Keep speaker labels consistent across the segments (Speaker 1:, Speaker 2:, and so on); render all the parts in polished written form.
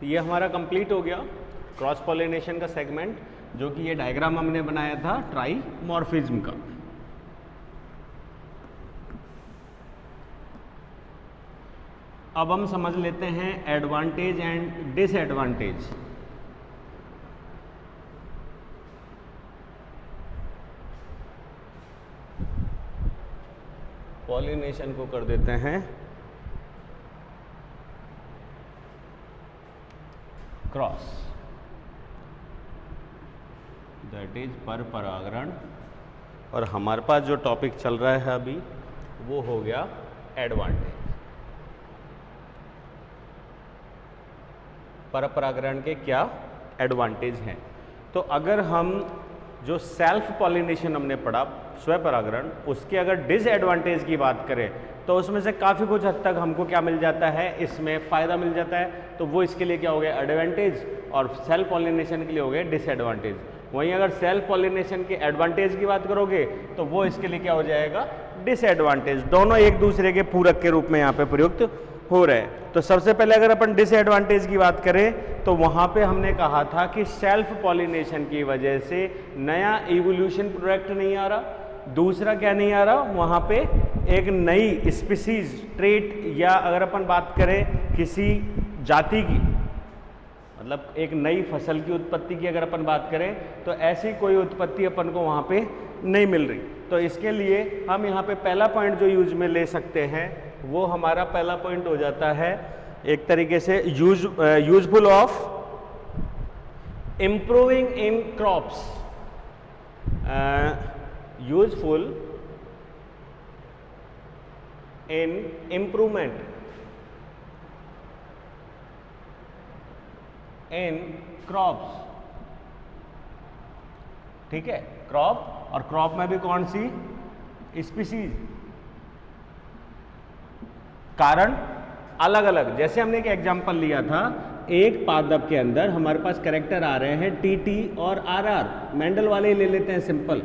Speaker 1: तो ये हमारा कंप्लीट हो गया क्रॉस पॉलिनेशन का सेगमेंट, जो कि ये डायग्राम हमने बनाया था ट्राइमॉर्फिज्म का। अब हम समझ लेते हैं एडवांटेज एंड डिसएडवांटेज। पॉलिनेशन को कर देते हैं क्रॉस, दैट इज पर परागण, और हमारे पास जो टॉपिक चल रहा है अभी वो हो गया एडवांटेज। पर परागण के क्या एडवांटेज हैं? तो अगर हम जो सेल्फ पॉलिनेशन हमने पढ़ा, स्व परागण, उसके अगर डिसएडवांटेज की बात करें तो उसमें से काफ़ी कुछ हद तक हमको क्या मिल जाता है, इसमें फ़ायदा मिल जाता है, तो वो इसके लिए क्या हो गया एडवांटेज, और सेल्फ पॉलिनेशन के लिए हो गया डिसएडवांटेज। वहीं अगर सेल्फ पॉलिनेशन के एडवांटेज की बात करोगे तो वो इसके लिए क्या हो जाएगा डिसएडवांटेज। दोनों एक दूसरे के पूरक के रूप में यहाँ पे प्रयुक्त हो रहे हैं। तो सबसे पहले अगर अपन डिसएडवांटेज की बात करें तो वहाँ पे हमने कहा था कि सेल्फ पॉलिनेशन की वजह से नया इवोल्यूशन प्रोडक्ट नहीं आ रहा। दूसरा क्या नहीं आ रहा, वहाँ पे एक नई स्पीसीज ट्रेट, या अगर अपन बात करें किसी जाति की, मतलब एक नई फसल की उत्पत्ति की अगर अपन बात करें तो ऐसी कोई उत्पत्ति अपन को वहाँ पे नहीं मिल रही। तो इसके लिए हम यहाँ पे पहला पॉइंट जो यूज में ले सकते हैं वो हमारा पहला पॉइंट हो जाता है एक तरीके से useful of improving in crops, useful in improvement in crops. ठीक है, क्रॉप, और क्रॉप में भी कौन सी स्पीसीज, कारण अलग अलग। जैसे हमने एक एग्जांपल लिया था, एक पादप के अंदर हमारे पास कैरेक्टर आ रहे हैं टीटी और आरआर, मेंडल वाले ही ले लेते हैं सिंपल।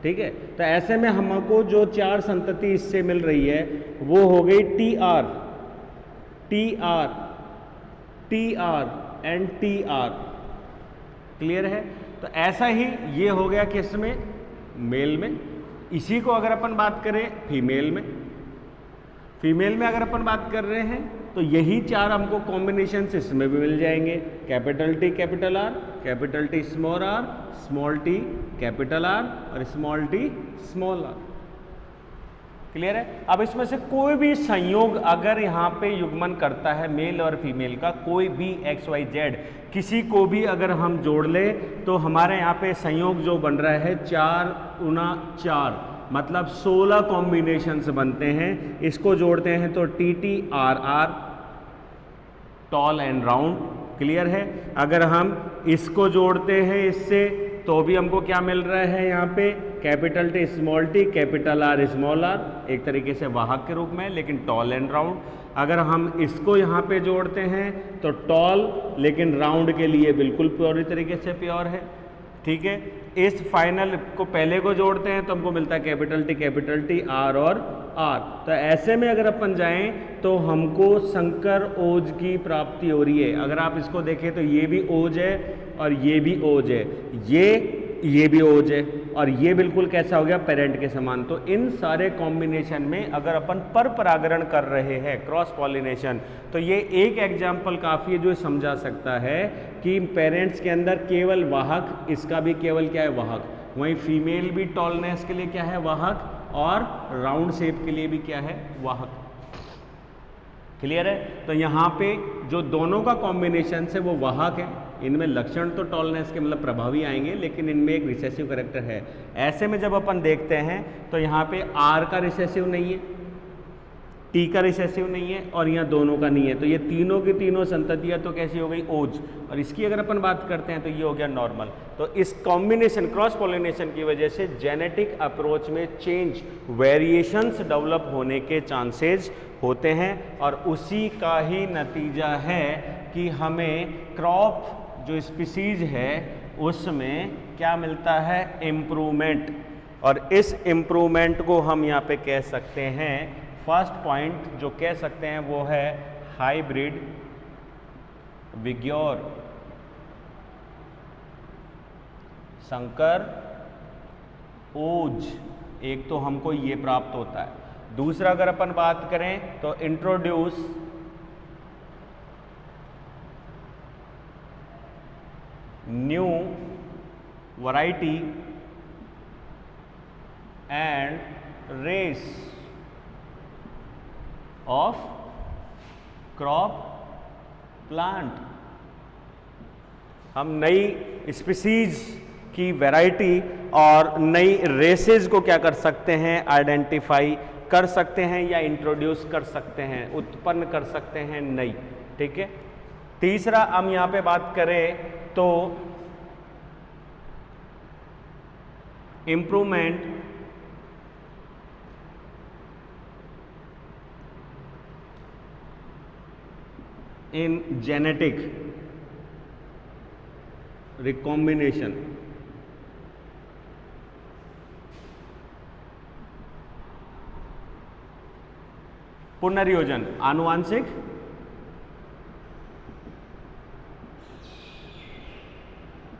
Speaker 1: ठीक है, तो ऐसे में हमको जो चार संतति इससे मिल रही है वो हो गई T R, T R, T R and T R. Clear है? तो ऐसा ही ये हो गया किस में, मेल में। इसी को अगर अपन बात करें फीमेल में, फीमेल में अगर अपन बात कर रहे हैं तो यही चार हमको कॉम्बिनेशन इसमें भी मिल जाएंगे, capital T capital R, capital T small T capital R, और small T small R. Clear है? अब इसमें से कोई भी संयोग अगर यहाँ पे युग्मन करता है मेल और फीमेल का, कोई भी XYZ किसी को भी अगर हम जोड़ ले तो हमारे यहाँ पे संयोग जो बन रहा है 4 × 4 मतलब 16 कॉम्बिनेशंस बनते हैं। इसको जोड़ते हैं तो TTRR, tall and round. Clear है? अगर हम इसको जोड़ते हैं इससे तो भी हमको क्या मिल रहा है यहाँ पे, capital T small T capital R small R, एक तरीके से वाहक के रूप में, लेकिन टॉल एंड राउंड। अगर हम इसको यहाँ पे जोड़ते हैं तो टॉल, लेकिन राउंड के लिए बिल्कुल पूरी तरीके से प्योर है। ठीक है, इस फाइनल को पहले को जोड़ते हैं तो हमको मिलता है कैपिटल टी आर और आर। तो ऐसे में अगर अपन जाएं तो हमको संकर ओज की प्राप्ति हो रही है। अगर आप इसको देखें तो ये भी ओज है और ये भी ओज है, ये भी ओज है, और ये बिल्कुल कैसा हो गया, पेरेंट के समान। तो इन सारे कॉम्बिनेशन में अगर अपन पर परागण कर रहे हैं, क्रॉस पॉलिनेशन, तो ये एक एग्जाम्पल काफ़ी है जो समझा सकता है कि पेरेंट्स के अंदर केवल वाहक, इसका भी केवल क्या है वाहक, वहीं फीमेल भी टॉलनेस के लिए क्या है वाहक, और राउंड शेप के लिए भी क्या है वाहक। क्लियर है? तो यहाँ पे जो दोनों का कॉम्बिनेशन है वो वाहक है। इनमें लक्षण तो टॉलनेस के मतलब प्रभावी आएंगे, लेकिन इनमें एक रिसेसिव कैरेक्टर है। ऐसे में जब अपन देखते हैं तो यहाँ पे आर का रिसेसिव नहीं है, टी का रिसेसिव नहीं है, और यहाँ दोनों का नहीं है। तो ये तीनों की तीनों संततियाँ तो कैसी हो गई ओज, और इसकी अगर अपन बात करते हैं तो ये हो गया नॉर्मल। तो इस कॉम्बिनेशन क्रॉस पॉलिनेशन की वजह से जेनेटिक अप्रोच में चेंज, वेरिएशंस डेवलप होने के चांसेस होते हैं, और उसी का ही नतीजा है कि हमें क्रॉप जो स्पीसीज है उसमें क्या मिलता है, इम्प्रूवमेंट। और इस इम्प्रूवमेंट को हम यहाँ पे कह सकते हैं, फर्स्ट पॉइंट जो कह सकते हैं वो है हाइब्रिड विग्योर, संकर, ओज, एक तो हमको ये प्राप्त होता है। दूसरा अगर अपन बात करें तो introduce, new variety and race of crop plant. हम नई स्पीसीज की वैरायटी और नई रेसेस को क्या कर सकते हैं, आइडेंटिफाई कर सकते हैं या इंट्रोड्यूस कर सकते हैं, उत्पन्न कर सकते हैं नई। ठीक है। तीसरा हम यहां पे बात करें तो इंप्रूवमेंट इन जेनेटिक रिकॉम्बिनेशन, पुनर्योजन, आनुवांशिक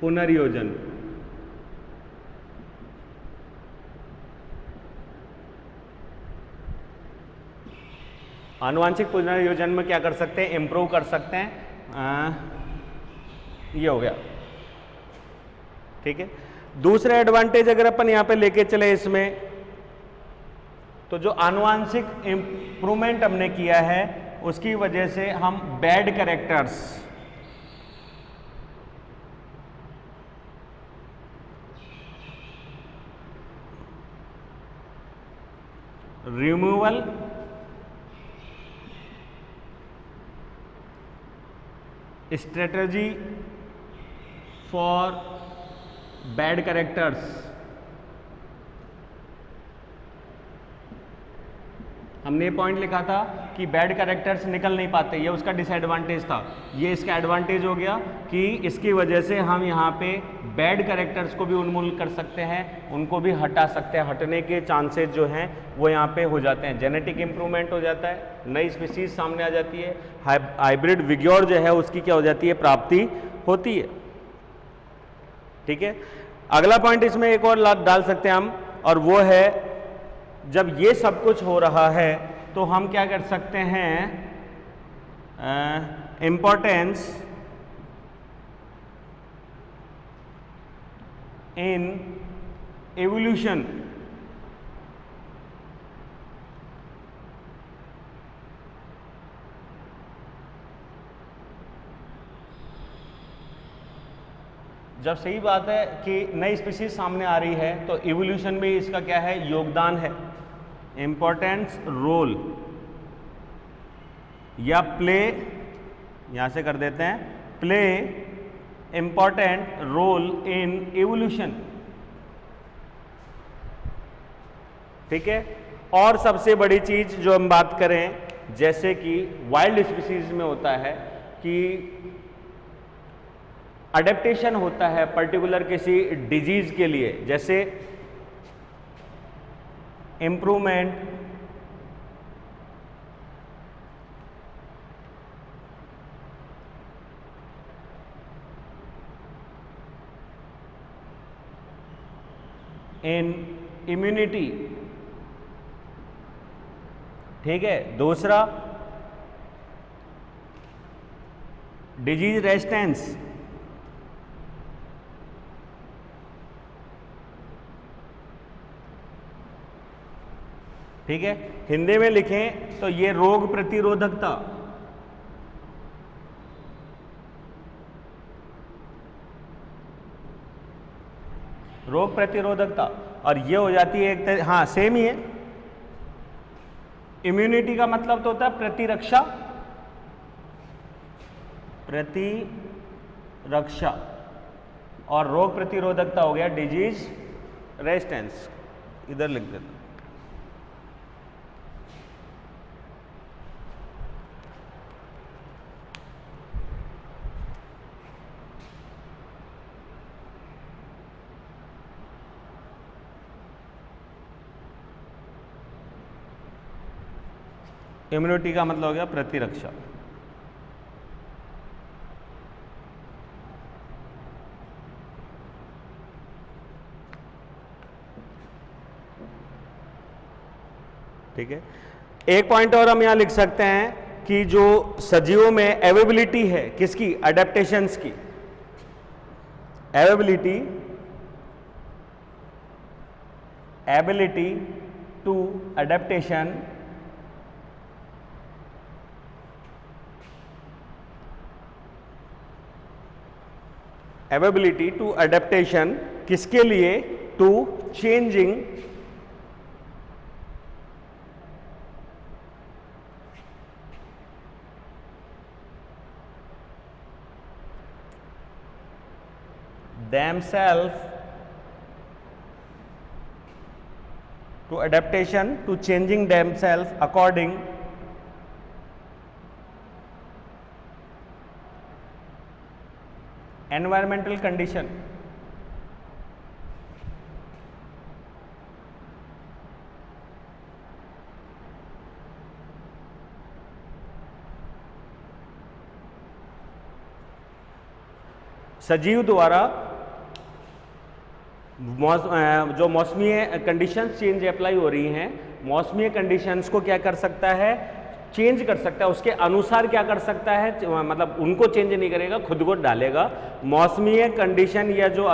Speaker 1: पुनर्योजन, आनुवांशिक पुनर्योजन में क्या कर सकते हैं, इंप्रूव कर सकते हैं। ये हो गया। ठीक है। दूसरा एडवांटेज अगर अपन यहां पे लेके चले इसमें, तो जो आनुवांशिक इंप्रूवमेंट हमने किया है उसकी वजह से हम bad characters, removal strategy for bad characters, हमने ये पॉइंट लिखा था कि बैड कैरेक्टर्स निकल नहीं पाते, ये उसका डिसएडवांटेज था। ये इसका एडवांटेज हो गया कि इसकी वजह से हम यहाँ पे बैड कैरेक्टर्स को भी उन्मूलन कर सकते हैं, उनको भी हटा सकते हैं, हटने के चांसेस जो हैं वो यहाँ पे हो जाते हैं। जेनेटिक इंप्रूवमेंट हो जाता है, नई स्पीसीज सामने आ जाती है, हाइब्रिड विग्योर जो है उसकी क्या हो जाती है, प्राप्ति होती है। ठीक है। अगला पॉइंट इसमें एक और डाल सकते हैं हम, और वो है जब ये सब कुछ हो रहा है तो हम क्या कर सकते हैं, इम्पोर्टेंस इन एवोल्यूशन, जब सही बात है कि नई स्पीशीज सामने आ रही है तो इवोल्यूशन में इसका क्या है, योगदान है। इम्पोर्टेंस रोल या प्ले, यहां से कर देते हैं, play important role in evolution. ठीक है। और सबसे बड़ी चीज जो हम बात करें, जैसे कि वाइल्ड स्पीशीज में होता है कि अडेप्टेशन होता है पर्टिकुलर किसी डिजीज के लिए, जैसे इंप्रूवमेंट इन इम्यूनिटी। ठीक है। दूसरा डिजीज रेजिस्टेंस, ठीक है। हिंदी में लिखें तो ये रोग प्रतिरोधकता, रोग प्रतिरोधकता, और ये हो जाती है एक हाँ सेम ही है। इम्यूनिटी का मतलब तो होता है प्रतिरक्षा, प्रतिरक्षा, और रोग प्रतिरोधकता हो गया डिजीज रेजिस्टेंस। इधर लिख देता हूं। इम्यूनिटी का मतलब हो गया प्रतिरक्षा। ठीक है। एक पॉइंट और हम यहां लिख सकते हैं कि जो सजीवों में अवेबिलिटी है किसकी, अडेप्टेशंस की, एबिलिटी टू अडेप्टेशन किसके लिए, to changing themselves to adaptation to changing themselves according environmental condition। सजीव द्वारा जो मौसमी कंडीशंस चेंज अप्लाई हो रही हैं, मौसमी कंडीशंस को क्या कर सकता है, चेंज कर सकता है, उसके अनुसार क्या कर सकता है, मतलब उनको चेंज नहीं करेगा, खुद को डालेगा, मौसमी कंडीशन या जो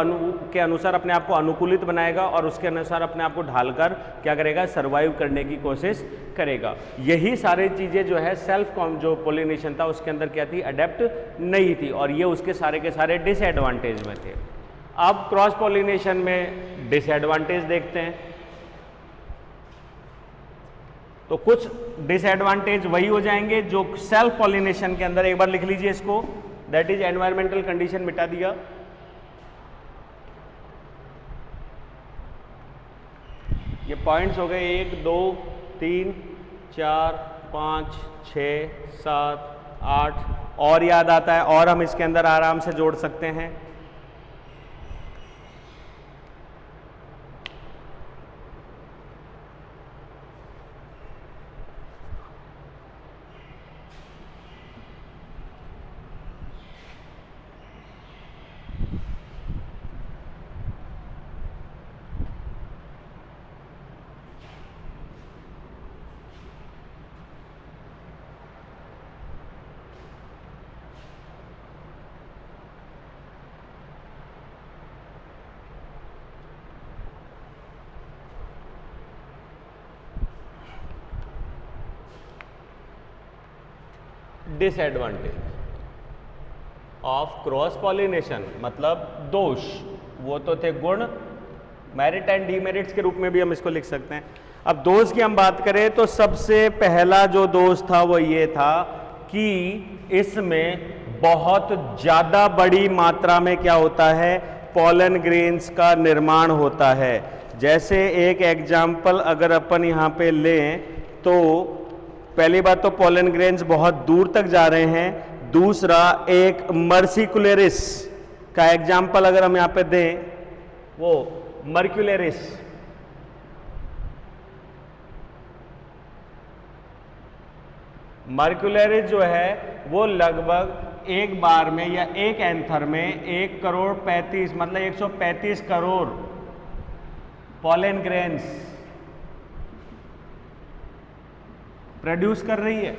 Speaker 1: के अनुसार अपने आप को अनुकूलित बनाएगा और उसके अनुसार अपने आप को ढालकर क्या करेगा, सर्वाइव करने की कोशिश करेगा। यही सारी चीज़ें जो है सेल्फ जो पोलिनेशन था उसके अंदर क्या थी, अडेप्ट नहीं थी, और ये उसके सारे के सारे डिसएडवांटेज में थे। अब क्रॉस पॉलिनेशन में डिसएडवांटेज देखते हैं। तो कुछ डिसएडवांटेज वही हो जाएंगे जो सेल्फ पॉलिनेशन के अंदर, एक बार लिख लीजिए इसको, दैट इज एनवायरमेंटल कंडीशन, मिटा दिया। ये पॉइंट्स हो गए 1 2 3 4 5 6 7 8, और याद आता है और हम इसके अंदर आराम से जोड़ सकते हैं। डिसएडवांटेज ऑफ क्रॉस पॉलिनेशन मतलब दोष, वो तो थे गुण, मेरिट एंड डीमेरिट्स के रूप में भी हम इसको लिख सकते हैं। अब दोष की हम बात करें तो सबसे पहला जो दोष था वो ये था कि इसमें बहुत ज़्यादा बड़ी मात्रा में क्या होता है, पॉलन ग्रेन्स का निर्माण होता है। जैसे एक एग्जाम्पल अगर अपन यहाँ पे लें तो पहली बात तो पॉलन ग्रेन्स बहुत दूर तक जा रहे हैं, दूसरा एक मर्सिकुलेरिस का एग्जाम्पल अगर हम यहाँ पे दें, वो मर्क्यूलेरिस, मर्क्यूलेरिस जो है वो लगभग एक बार में या एक एंथर में 1 करोड़ 35 मतलब 135 करोड़ पॉलन ग्रेन्स प्रोड्यूस कर रही है।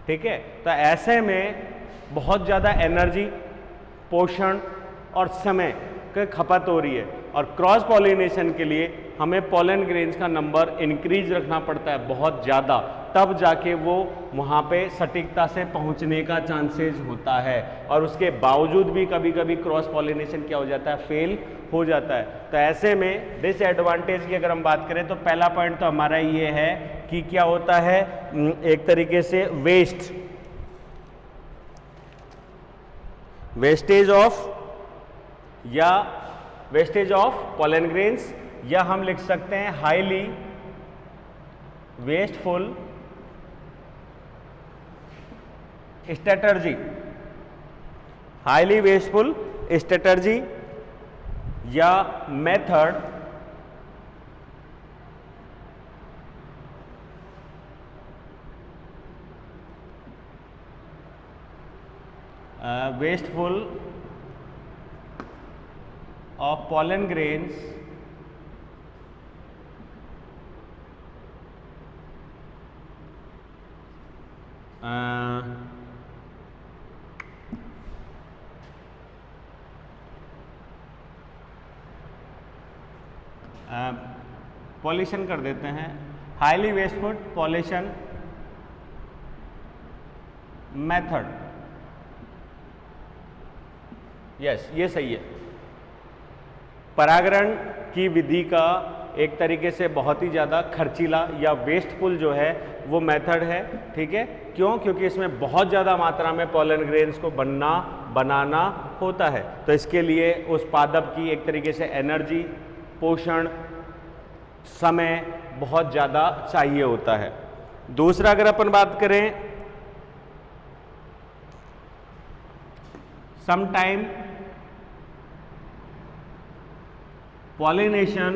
Speaker 1: ठीक है, तो ऐसे में बहुत ज़्यादा एनर्जी, पोषण और समय की खपत हो रही है, और क्रॉस पॉलिनेशन के लिए हमें पॉलन ग्रेन्स का नंबर इंक्रीज रखना पड़ता है बहुत ज़्यादा, तब जाके वो वहाँ पे सटीकता से पहुँचने का चांसेस होता है। और उसके बावजूद भी कभी कभी क्रॉस पॉलिनेशन क्या हो जाता है, फेल हो जाता है। तो ऐसे में डिसएडवांटेज की अगर हम बात करें तो पहला पॉइंट तो हमारा ये है कि क्या होता है, एक तरीके से वेस्टेज ऑफ पॉलन ग्रेन्स, या हम लिख सकते हैं हाईली वेस्टफुल स्ट्रेटर्जी या method wasteful of pollen grains pollution कर देते हैं, highly wasteful pollution method. Yes, ये सही है। परागण की विधि का एक तरीके से बहुत ही ज़्यादा खर्चीला या वेस्टफुल जो है वो मेथड है, ठीक है। क्यों? क्योंकि इसमें बहुत ज़्यादा मात्रा में पॉलन ग्रेन्स को बनाना होता है, तो इसके लिए उस पादप की एक तरीके से एनर्जी, पोषण, समय बहुत ज़्यादा चाहिए होता है। दूसरा अगर अपन बात करें, समटाइम pollination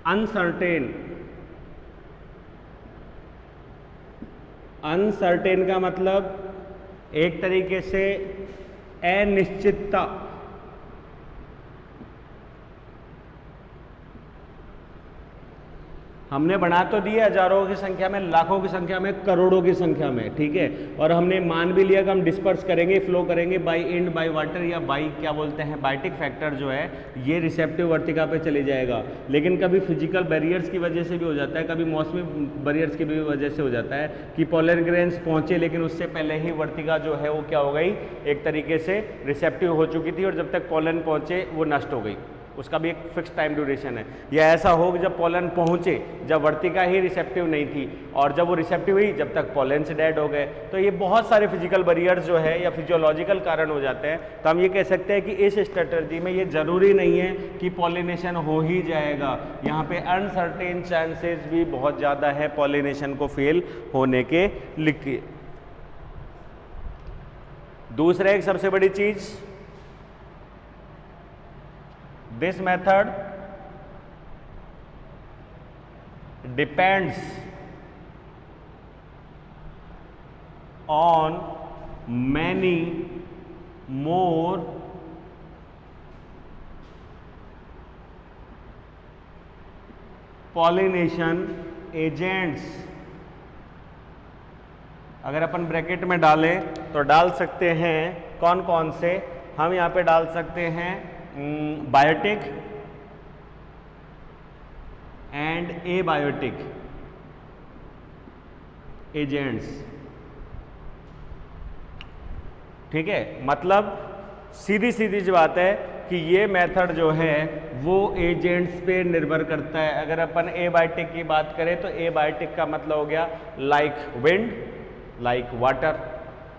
Speaker 1: uncertain। अनसर्टेन का मतलब एक तरीके से अनिश्चितता। हमने बना तो दिए हजारों की संख्या में, लाखों की संख्या में, करोड़ों की संख्या में, ठीक है, और हमने मान भी लिया कि हम डिस्पर्स करेंगे, फ्लो करेंगे बाय इंड, बाय वाटर या बाय क्या बोलते हैं बायोटिक फैक्टर जो है ये रिसेप्टिव वर्तिका पे चले जाएगा। लेकिन कभी फिजिकल बैरियर्स की वजह से भी हो जाता है, कभी मौसमी बैरियर्स की भी वजह से हो जाता है कि पोलन ग्रेन्स पहुंचे लेकिन उससे पहले ही वर्तिका जो है वो क्या हो गई, एक तरीके से रिसेप्टिव हो चुकी थी, और जब तक पोलन पहुंचे वो नष्ट हो गई। उसका भी एक फिक्स टाइम ड्यूरेशन है। या ऐसा हो कि जब पोलन पहुंचे जब वर्तिका ही रिसेप्टिव नहीं थी, और जब वो रिसेप्टिव हुई जब तक पोलन से डेड हो गए। तो ये बहुत सारे फिजिकल बैरियर्स जो है या फिजियोलॉजिकल कारण हो जाते हैं। तो हम ये कह सकते हैं कि इस स्ट्रेटजी में ये जरूरी नहीं है कि पॉलिनेशन हो ही जाएगा, यहाँ पे अनसर्टेन चांसेस भी बहुत ज़्यादा है पॉलिनेशन को फेल होने के लिए। दूसरा एक सबसे बड़ी चीज, this method depends on many more pollination agents। अगर अपन ब्रैकेट में डालें तो डाल सकते हैं कौन कौन से, हम यहाँ पे डाल सकते हैं बायोटिक एंड एबायोटिक एजेंट्स, ठीक है। मतलब सीधी सीधी सी बात है कि ये मेथड जो है वो एजेंट्स पे निर्भर करता है। अगर अपन एबायोटिक की बात करें तो एबायोटिक का मतलब हो गया लाइक विंड, लाइक वाटर।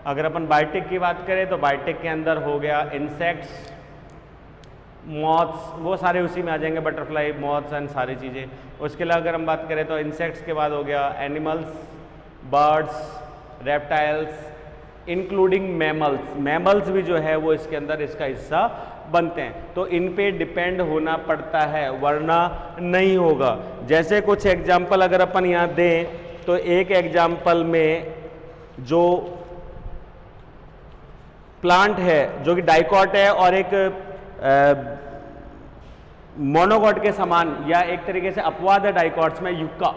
Speaker 1: अगर अपन बायोटिक की बात करें तो बायोटिक के अंदर हो गया इंसेक्ट्स, मॉथ्स, वो सारे उसी में आ जाएंगे, बटरफ्लाई, मॉथ्स एंड सारी चीज़ें। उसके अलावा अगर हम बात करें तो इंसेक्ट्स के बाद हो गया animals, birds, reptiles, including mammals. Mammals भी जो है वो इसके अंदर इसका हिस्सा बनते हैं। तो इन पे डिपेंड होना पड़ता है वरना नहीं होगा। जैसे कुछ एग्जाम्पल अगर अपन यहाँ दें तो एक एग्जाम्पल में जो प्लांट है जो कि डाइकॉट है और एक मोनोकॉट के समान या एक तरीके से अपवाद है डाइकॉट्स में, युक्का।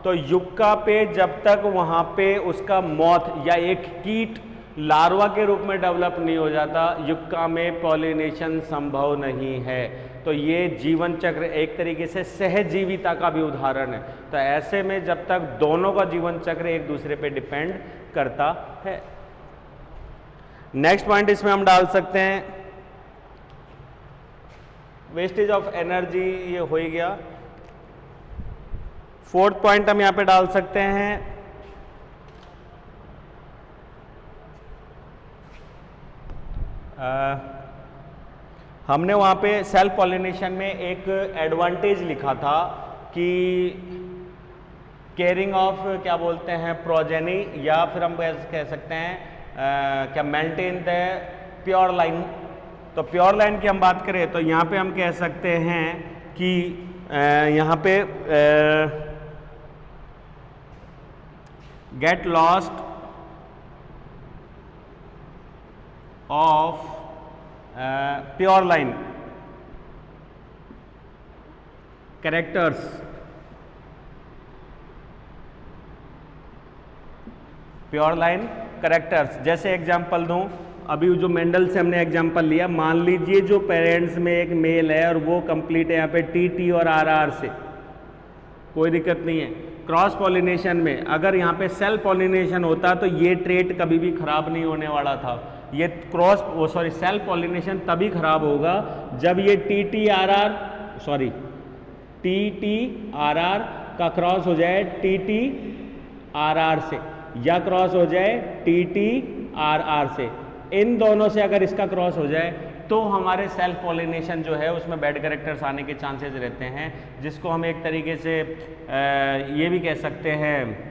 Speaker 1: तो युक्का पे जब तक वहां पे उसका मॉथ या एक कीट लार्वा के रूप में डेवलप नहीं हो जाता, युक्का में पॉलिनेशन संभव नहीं है। तो ये जीवन चक्र एक तरीके से सहजीविता का भी उदाहरण है। तो ऐसे में जब तक दोनों का जीवन चक्र एक दूसरे पे डिपेंड करता है। नेक्स्ट पॉइंट इसमें हम डाल सकते हैं वेस्टेज ऑफ एनर्जी, ये हो ही गया। फोर्थ पॉइंट हम यहां पे डाल सकते हैं हमने वहां पे सेल्फ पॉलिनेशन में एक एडवांटेज लिखा था कि केयरिंग ऑफ क्या बोलते हैं प्रोजेनी, या फिर हम कह सकते हैं क्या मेंटेन द प्योर लाइन। तो प्योर लाइन की हम बात करें तो यहाँ पे हम कह सकते हैं कि यहाँ पे get lost of pure line characters pure line characters. जैसे एग्जांपल दूं, अभी जो मेंडल से हमने एग्जांपल लिया, मान लीजिए जो पेरेंट्स में एक मेल है और वो कंप्लीट है यहाँ पे टी और आर से, कोई दिक्कत नहीं है। क्रॉस पॉलिनेशन में अगर यहाँ पे सेल्फ पॉलिनेशन होता तो ये ट्रेट कभी भी खराब नहीं होने वाला था। ये सेल्फ पॉलिनेशन तभी खराब होगा जब ये टी आर का क्रॉस हो जाए टी आर से, या क्रॉस हो जाए टी आर से। इन दोनों से अगर इसका क्रॉस हो जाए तो हमारे सेल्फ पॉलिनेशन जो है उसमें बैड कैरेक्टर्स आने के चांसेस रहते हैं, जिसको हम एक तरीके से ये भी कह सकते हैं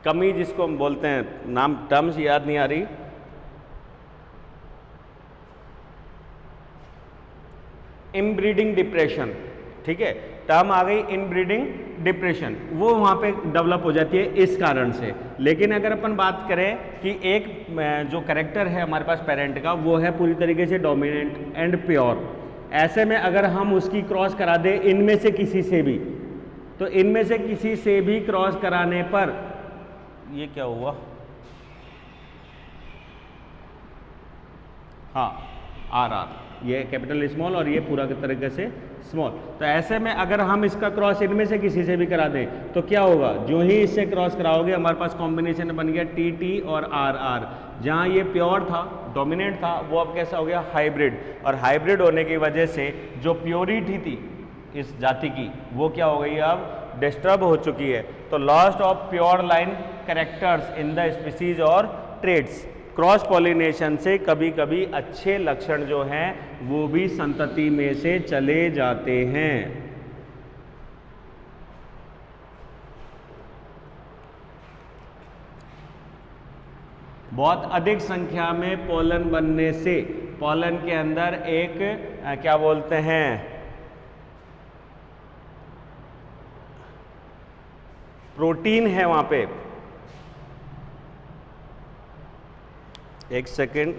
Speaker 1: कमी, जिसको हम बोलते हैं, नाम टर्म्स याद नहीं आ रही, इनब्रीडिंग डिप्रेशन। ठीक है, टर्म आ गई इनब्रीडिंग डिप्रेशन, वो वहाँ पे डेवलप हो जाती है इस कारण से। लेकिन अगर अपन बात करें कि एक जो कैरेक्टर है हमारे पास पेरेंट का, वो है पूरी तरीके से डोमिनेंट एंड प्योर, ऐसे में अगर हम उसकी क्रॉस करा दें इनमें से किसी से भी, तो इनमें से किसी से भी क्रॉस कराने पर ये क्या हुआ, हाँ आर, ये कैपिटल स्मॉल और ये पूरा तरीके से स्मॉल। तो ऐसे में अगर हम इसका क्रॉस इनमें से किसी से भी करा दें तो क्या होगा, जो ही इससे क्रॉस कराओगे हमारे पास कॉम्बिनेशन बन गया टी और आर। जहाँ ये प्योर था, डोमिनेंट था, वो अब कैसा हो गया, हाइब्रिड। और हाइब्रिड होने की वजह से जो प्योरिटी थी इस जाति की, वो क्या हो गई, अब डिस्टर्ब हो चुकी है। तो lost of pure line characters in the species और ट्रेड्स। क्रॉस पॉलिनेशन से कभी कभी अच्छे लक्षण जो हैं वो भी संतति में से चले जाते हैं। बहुत अधिक संख्या में पोलन बनने से, पोलन के अंदर एक क्या बोलते हैं, प्रोटीन है वहां पे, एक सेकेंड,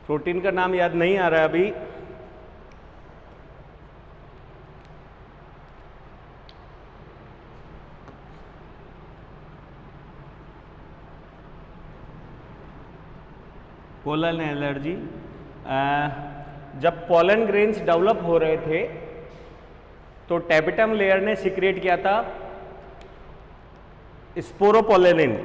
Speaker 1: प्रोटीन का नाम याद नहीं आ रहा है अभी। पोलन एलर्जी, जब पोलन ग्रेन्स डेवलप हो रहे थे तो टेपिटम लेयर ने सिक्रेट किया था स्पोरोपोलेनिन,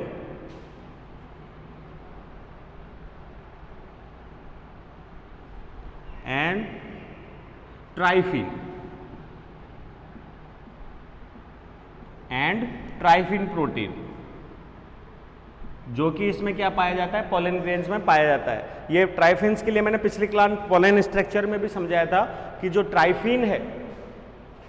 Speaker 1: एंड ट्राइफिन प्रोटीन, जो कि इसमें क्या पाया जाता है, पोलन ग्रेन्स में पाया जाता है। ये ट्राइफिन्स के लिए मैंने पिछली क्लास पोलन स्ट्रक्चर में भी समझाया था कि जो ट्राइफिन है,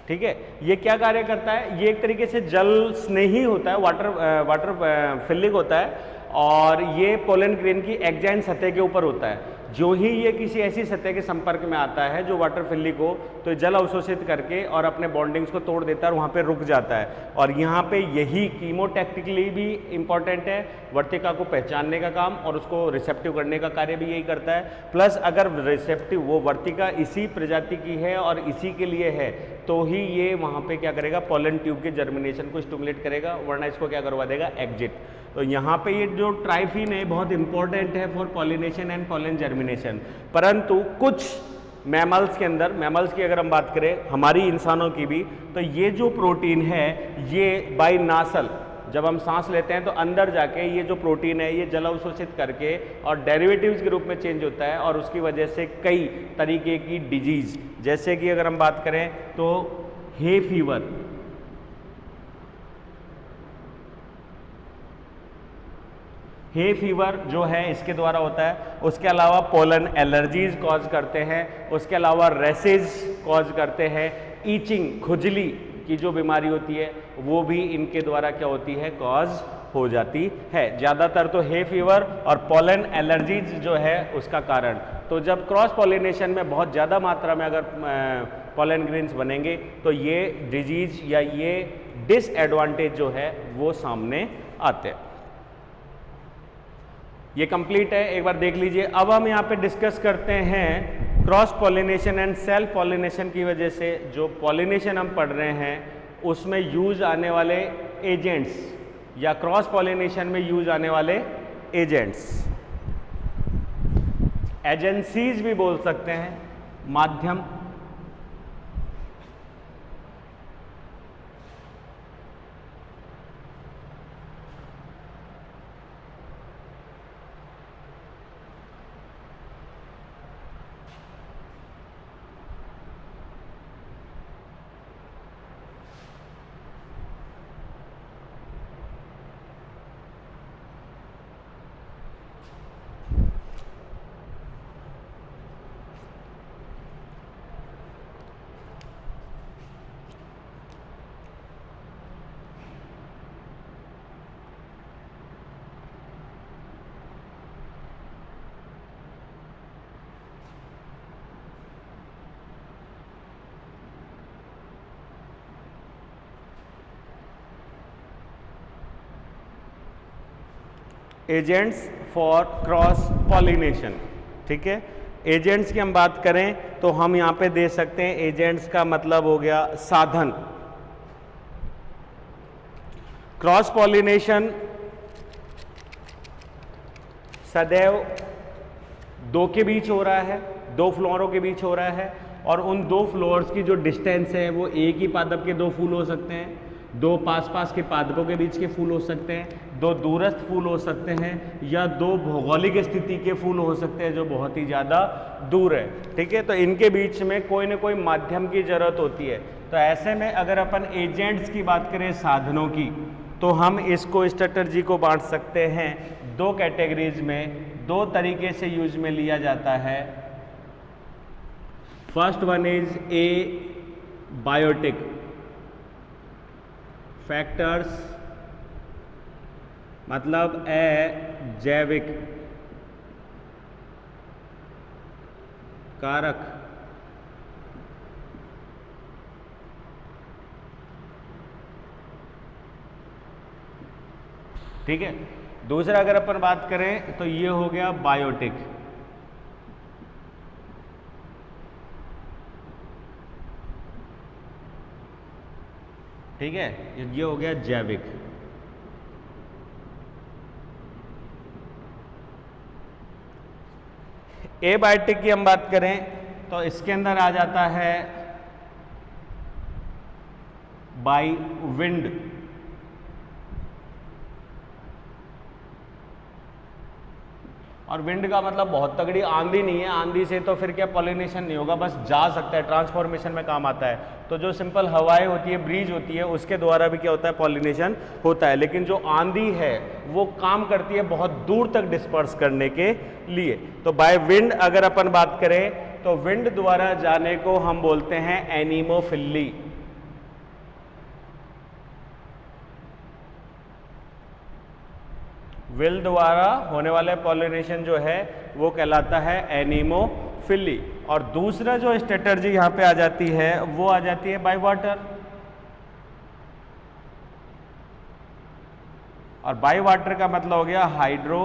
Speaker 1: ठीक है, ये क्या कार्य करता है, ये एक तरीके से जल स्नेही होता है, वाटर फिलिंग होता है, और ये पोलन ग्रेन की एक्जाइन सतह के ऊपर होता है। जो ही ये किसी ऐसी सतह के संपर्क में आता है जो वाटर फिलिंग हो, तो जल अवशोषित करके और अपने बॉन्डिंग्स को तोड़ देता है और वहाँ पे रुक जाता है। और यहाँ पे यही कीमोटैक्टिकली भी इम्पॉर्टेंट है, वर्तिका को पहचानने का काम और उसको रिसेप्टिव करने का कार्य भी यही करता है। प्लस अगर रिसेप्टिव वो वर्तिका इसी प्रजाति की है और इसी के लिए है, तो ही ये वहाँ पे क्या करेगा, पोलन ट्यूब के जर्मिनेशन को स्टिमुलेट करेगा, वरना इसको क्या करवा देगा, एग्जिट। तो यहाँ पे ये जो ट्राइफिन है बहुत इंपॉर्टेंट है for pollination and pollen germination. परंतु कुछ मैमल्स के अंदर, मैमल्स की अगर हम बात करें, हमारी इंसानों की भी, तो ये जो प्रोटीन है ये बाय नासल जब हम सांस लेते हैं तो अंदर जाके ये जो प्रोटीन है ये जल अवशोषित करके और डेरिवेटिव्स के रूप में चेंज होता है, और उसकी वजह से कई तरीके की डिजीज, जैसे कि अगर हम बात करें तो हे फीवर, हे फीवर जो है इसके द्वारा होता है। उसके अलावा पोलन एलर्जीज कॉज करते हैं, उसके अलावा रेसेज कॉज करते हैं, ईचिंग खुजली की जो बीमारी होती है वो भी इनके द्वारा क्या होती है, कॉज हो जाती है। ज़्यादातर तो हे फीवर और पोलन एलर्जीज जो है उसका कारण। तो जब क्रॉस पॉलिनेशन में बहुत ज़्यादा मात्रा में अगर पोलन ग्रेन्स बनेंगे तो ये डिजीज या ये डिसएडवांटेज जो है वो सामने आते हैं। ये कंप्लीट है, एक बार देख लीजिए। अब हम यहाँ पे डिस्कस करते हैं cross pollination and self pollination की वजह से जो पॉलिनेशन हम पढ़ रहे हैं उसमें यूज आने वाले एजेंट्स या क्रॉस पॉलिनेशन में यूज आने वाले एजेंट्स, एजेंसीज भी बोल सकते हैं, माध्यम, एजेंट्स फॉर क्रॉस पॉलिनेशन। ठीक है, एजेंट्स की हम बात करें तो हम यहां पे दे सकते हैं, एजेंट्स का मतलब हो गया साधन। क्रॉस पॉलिनेशन सदैव दो के बीच हो रहा है, दो फ्लोरों के बीच हो रहा है, और उन दो फ्लोर्स की जो डिस्टेंस है वो एक ही पादप के दो फूल हो सकते हैं, दो पास पास के पादपों के बीच के फूल हो सकते हैं, दो दूरस्थ फूल हो सकते हैं, या दो भौगोलिक स्थिति के फूल हो सकते हैं जो बहुत ही ज़्यादा दूर है। ठीक है, तो इनके बीच में कोई ना कोई माध्यम की जरूरत होती है। तो ऐसे में अगर अपन एजेंट्स की बात करें, साधनों की, तो हम इसको स्ट्रैटेजी को बांट सकते हैं दो कैटेगरीज में, दो तरीके से यूज में लिया जाता है। First one is a biotic factors, मतलब जैविक कारक। ठीक है, दूसरा अगर अपन बात करें तो ये हो गया बायोटिक। ठीक है, ये हो गया जैविक। एबायोटिक की हम बात करें तो इसके अंदर आ जाता है बाय विंड। और विंड का मतलब बहुत तगड़ी आंधी नहीं है, आंधी से तो फिर क्या पॉलिनेशन नहीं होगा, बस जा सकता है, ट्रांसफॉर्मेशन में काम आता है। तो जो सिंपल हवाएं होती है, ब्रीज होती है, उसके द्वारा भी क्या होता है, पॉलिनेशन होता है। लेकिन जो आंधी है वो काम करती है बहुत दूर तक डिस्पर्स करने के लिए। तो बाय विंड अगर अपन बात करें तो विंड द्वारा जाने को हम बोलते हैं एनीमोफिली। विल द्वारा होने वाले पॉलिनेशन जो है वो कहलाता है एनीमोफिली। और दूसरा जो स्ट्रैटेजी यहां पे आ जाती है वो आ जाती है बाय वाटर। और बाय वाटर का मतलब हो गया हाइड्रो